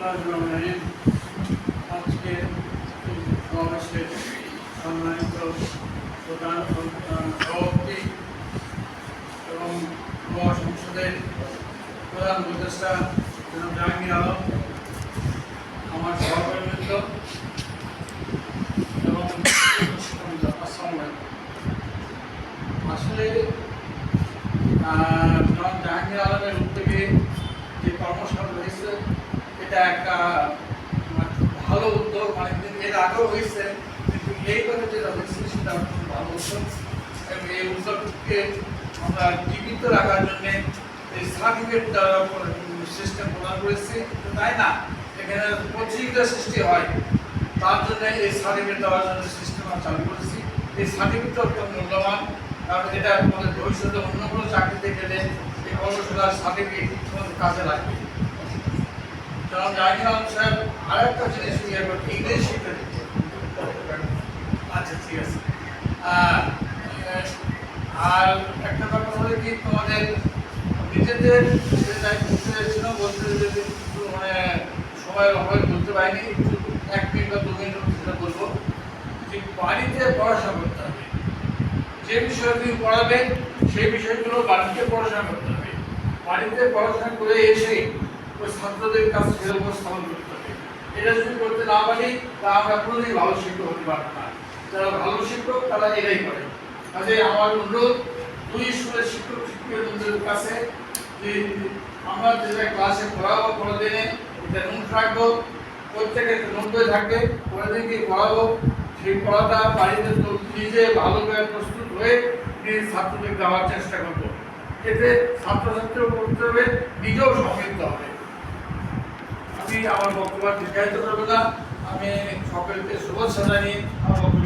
বিসমিল্লাহির আজকে সমাবেশের সম্মানিত প্রধান সভাপতি এবং সংসদের প্রধান উপদেষ্টা জনাব জাহাঙ্গীর আলম, আমার সহকর্মীবৃন্দ এবং আসসালামু আলাইকুম। আসলে জনাব জাহাঙ্গীর আলমের উদ্যোগে যে কর্মশালা হয়েছে এটা একটা ভালো উদ্যোগ, অনেকদিন এর আগেও হয়েছে, কিন্তু এইভাবে যেটা হয়েছে সেটা খুব ভালো উদ্যোগ এবং এই উদ্যোগকে আমরা জীবিত রাখার জন্য এই সার্টিফিকেট দেওয়ার সিস্টেম প্রদান করেছি, তাই না? এখানে প্রতিযোগিতা সৃষ্টি হয়, তার জন্য এই সার্টিফিকেট দেওয়ার জন্য সিস্টেম আমরা চালু করেছি। এই সার্টিফিকেট অত্যন্ত মূল্যবান, কারণ এটা আমাদের ভবিষ্যতে অন্য কোনো চাকরিতে গেলে এই কর্মশালার সার্টিফিকেট কাজে লাগবে। জনাব জাহাঙ্গীর আলম সাহেব আর একটা জিনিস ইয়ে করতে ইংরেজি শিখতে দিচ্ছে। আচ্ছা, ঠিক আছে। আর একটা ব্যাপার হলো কি, তোমাদের নিজেদের ছিল বলতে মানে সময়ের অভাবে বলতে পারিনি, একটু 1 মিনিট বা 2 মিনিটের মধ্যে বলবো যে বাড়িতে পড়াশোনা করতে হবে। যে বিষয় তুমি পড়াবে সেই বিষয়গুলো বাড়িতে পড়াশোনা করতে হবে। বাড়িতে পড়াশোনা করে এসে ওই ছাত্রদের কাছে সেটা উপস্থাপন করতে হবে। এটা যদি করতে না পারি তা আমরা কোনোদিন ভালো শিক্ষক হতে পারবো না। যারা ভালো শিক্ষক তারা এটাই করে। কাজে আমার অনুরোধ 2 স্কুলের শিক্ষক শিক্ষিকাদের কাছে যে আমরা যেটা ক্লাসে পড়াবো, পরের দিনে এটা নোট রাখবো, প্রত্যেকে নোটে থাকবে, পরের দিন কি পড়াবো সেই পড়াটা বাড়িতে নিজে ভালোভাবে প্রস্তুত হয়ে নিজ ছাত্রদের দেওয়ার চেষ্টা করবো। এতে ছাত্রছাত্রীও পড়তে হবে, নিজেও সমৃদ্ধ হবে। আমি আমার বক্তব্য দীর্ঘায়িত করবো না, আমি সকলকে শুভেচ্ছা জানিয়ে আমার বক্তব্য